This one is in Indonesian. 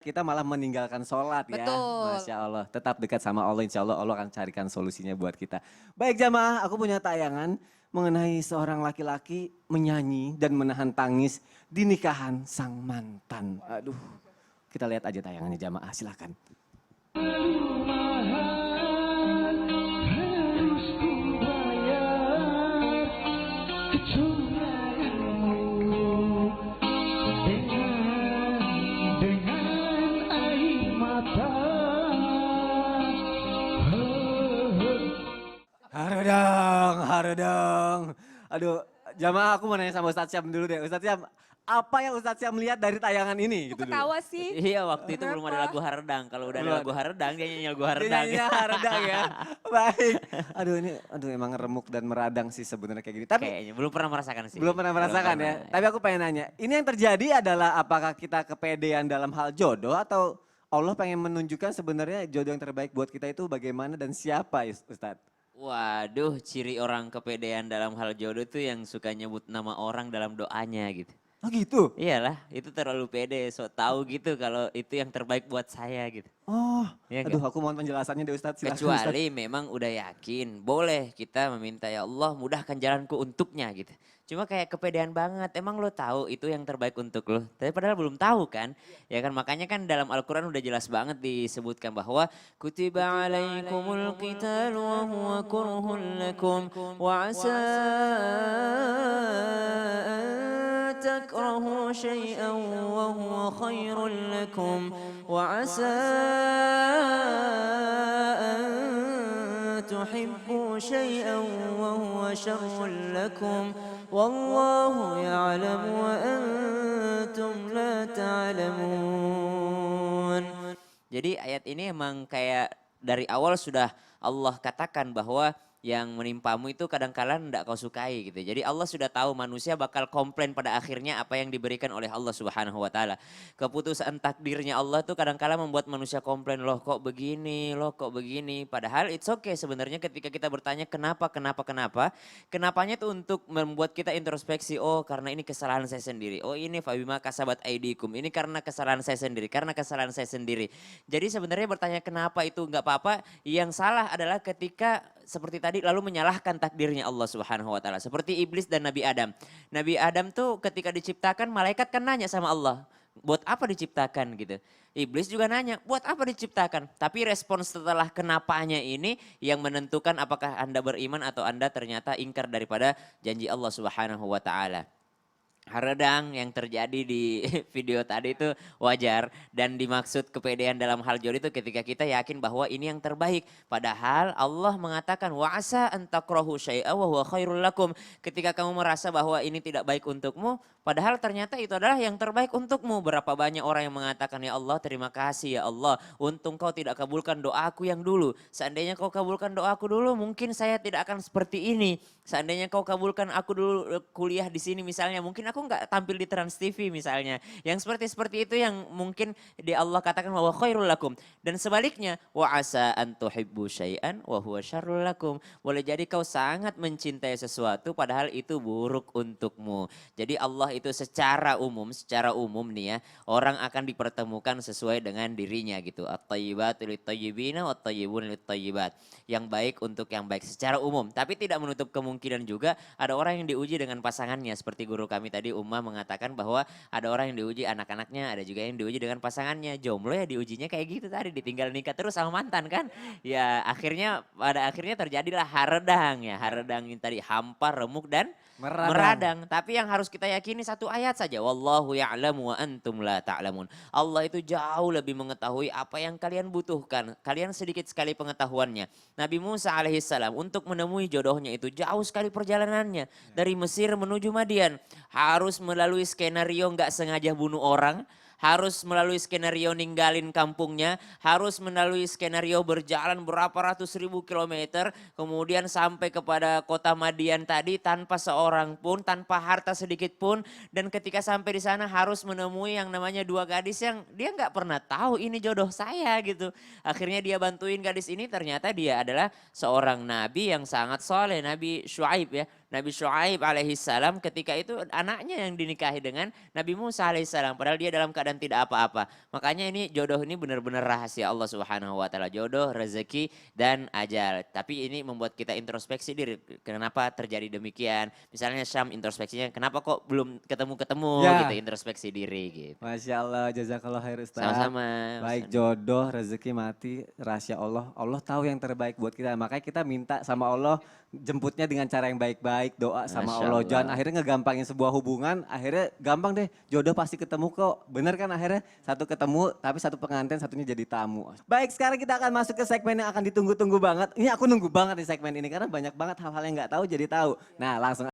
Kita malah meninggalkan sholat ya. Betul. Masya Allah. Tetap dekat sama Allah. Insya Allah Allah akan carikan solusinya buat kita. Baik jamaah, aku punya tayangan mengenai seorang laki-laki menyanyi dan menahan tangis di nikahan sang mantan. Aduh, kita lihat aja tayangannya jamaah, silakan. Haredang, haredang. Aduh, jamaah aku mau nanya sama Ustadz Syam dulu deh. Ustadz Syam, apa yang Ustadz Syam lihat dari tayangan ini? Kok Gitu dulu. ketawa sih? Iya waktu itu belum ada Kenapa? lagu Haredang. Kalau udah ada Belum lagu ada. Haredang dia nyanyi lagu Dia Haredang. nyanyinya haredang ya. Baik. Aduh ini, aduh emang remuk dan meradang sih sebenarnya kayak gini. Tapi Kayaknya belum pernah merasakan sih. belum pernah merasakan ya. pernah. Tapi aku pengen nanya, ini yang terjadi adalah apakah kita kepedean dalam hal jodoh atau Allah pengen menunjukkan sebenarnya jodoh yang terbaik buat kita itu bagaimana dan siapa Ustadz? Waduh, ciri orang kepedean dalam hal jodoh tuh yang suka nyebut nama orang dalam doanya gitu. Oh gitu? Iyalah, itu terlalu pede, so tahu gitu kalau itu yang terbaik buat saya gitu. Oh, Iya aduh nggak? aku mohon penjelasannya deh Ustadz. Silakan Ustadz. Kecuali memang udah yakin, boleh kita meminta ya Allah mudahkan jalanku untuknya gitu. Cuma kayak kepedean banget, emang lo tahu itu yang terbaik untuk lo. Tapi padahal belum tahu kan. Ya kan makanya kan dalam Al-Quran udah jelas banget disebutkan bahwa kutiba alaikumul qital wa huwa kurhun lakum wa asa an takrahu syai'an wa huwa khairul lakum wa asa an tuhibbu syai'an wa huwa syarrul lakum. Wallahu ya'lamu wa antum la ta'lamun. Jadi ayat ini emang kayak dari awal sudah Allah katakan bahwa yang menimpamu itu kadang-kala tidak kau sukai gitu. Jadi Allah sudah tahu manusia bakal komplain pada akhirnya apa yang diberikan oleh Allah Subhanahu wa taala. Keputusan takdirnya Allah tuh kadang-kala membuat manusia komplain, loh kok begini, loh kok begini. Padahal it's okay sebenarnya ketika kita bertanya kenapa, kenapa. Kenapanya tuh untuk membuat kita introspeksi, oh karena ini kesalahan saya sendiri. Oh ini fabima kasabat aidikum, ini karena kesalahan saya sendiri, karena kesalahan saya sendiri. Jadi sebenarnya bertanya kenapa itu nggak apa-apa, yang salah adalah ketika seperti tadi lalu menyalahkan takdirnya Allah Subhanahu wa taala. Seperti iblis dan Nabi Adam. Nabi Adam tuh ketika diciptakan malaikat kan nanya sama Allah, buat apa diciptakan gitu. Iblis juga nanya, buat apa diciptakan? Tapi respons setelah kenapanya ini yang menentukan apakah Anda beriman atau Anda ternyata ingkar daripada janji Allah Subhanahu wa taala. Haredang yang terjadi di video tadi itu wajar dan dimaksud kepedean dalam hal jodoh itu ketika kita yakin bahwa ini yang terbaik. Padahal Allah mengatakan wa asa an takrahu syai'a wa huwa khairul lakum. Ketika kamu merasa bahwa ini tidak baik untukmu, padahal ternyata itu adalah yang terbaik untukmu. Berapa banyak orang yang mengatakan ya Allah terima kasih ya Allah, untung kau tidak kabulkan doaku yang dulu. Seandainya kau kabulkan doaku dulu mungkin saya tidak akan seperti ini. Seandainya kau kabulkan aku dulu kuliah di sini misalnya, mungkin aku nggak tampil di Trans TV misalnya. Yang seperti itu yang mungkin di Allah katakan bahwa khairul lakum. Dan sebaliknya, wa asa an tuhibbu syai'an wa huwa syarrul lakum. Boleh jadi kau sangat mencintai sesuatu padahal itu buruk untukmu. Jadi Allah itu secara umum nih ya, orang akan dipertemukan sesuai dengan dirinya gitu. At-tayyibatu lit-tayyibina wat-tayyibun lit-tayyibat. Yang baik untuk yang baik secara umum, tapi tidak menutup kemungkinan juga ada orang yang diuji dengan pasangannya. Seperti guru kami tadi Umma mengatakan bahwa ada orang yang diuji anak-anaknya, ada juga yang diuji dengan pasangannya. Jomblo ya diujinya kayak gitu tadi, ditinggal nikah terus sama mantan kan. Ya akhirnya pada akhirnya terjadilah haredang ya. Haredang ini tadi hampa, remuk dan meradang. Tapi yang harus kita yakini satu ayat saja. Wallahu ya'lamu wa antum la ta'lamun. Allah itu jauh lebih mengetahui apa yang kalian butuhkan. Kalian sedikit sekali pengetahuannya. Nabi Musa alaihissalam untuk menemui jodohnya itu jauh sekali perjalanannya. Dari Mesir menuju Madian. Harus melalui skenario nggak sengaja bunuh orang. Harus melalui skenario ninggalin kampungnya, harus melalui skenario berjalan berapa ratus ribu kilometer, kemudian sampai kepada kota Madian tadi tanpa seorang pun, tanpa harta sedikit pun, dan ketika sampai di sana harus menemui yang namanya dua gadis yang dia nggak pernah tahu ini jodoh saya gitu. Akhirnya dia bantuin gadis ini, ternyata dia adalah seorang nabi yang sangat soleh, Nabi Syuaib ya. Nabi Syuaib alaihissalam ketika itu anaknya yang dinikahi dengan Nabi Musa alaihissalam. Padahal dia dalam keadaan tidak apa-apa. Makanya ini jodoh ini benar-benar rahasia Allah Subhanahu wa taala. Jodoh, rezeki dan ajal. Tapi ini membuat kita introspeksi diri. Kenapa terjadi demikian? Misalnya Syam introspeksinya kenapa kok belum ketemu-ketemu Ya. gitu, introspeksi diri gitu. Masya Allah, jazakallah khair Ustaz. Sama-sama. Baik, jodoh, rezeki, mati, rahasia Allah. Allah tahu yang terbaik buat kita. Makanya kita minta sama Allah jemputnya dengan cara yang baik-baik, doa sama Masya Allah. Allah. Jangan akhirnya ngegampangin sebuah hubungan, akhirnya gampang deh, jodoh pasti ketemu kok. Bener kan akhirnya satu ketemu, tapi satu pengantin, satunya jadi tamu. Baik, sekarang kita akan masuk ke segmen yang akan ditunggu-tunggu banget. Ini aku nunggu banget di segmen ini, karena banyak banget hal-hal yang nggak tahu jadi tahu. Nah, langsung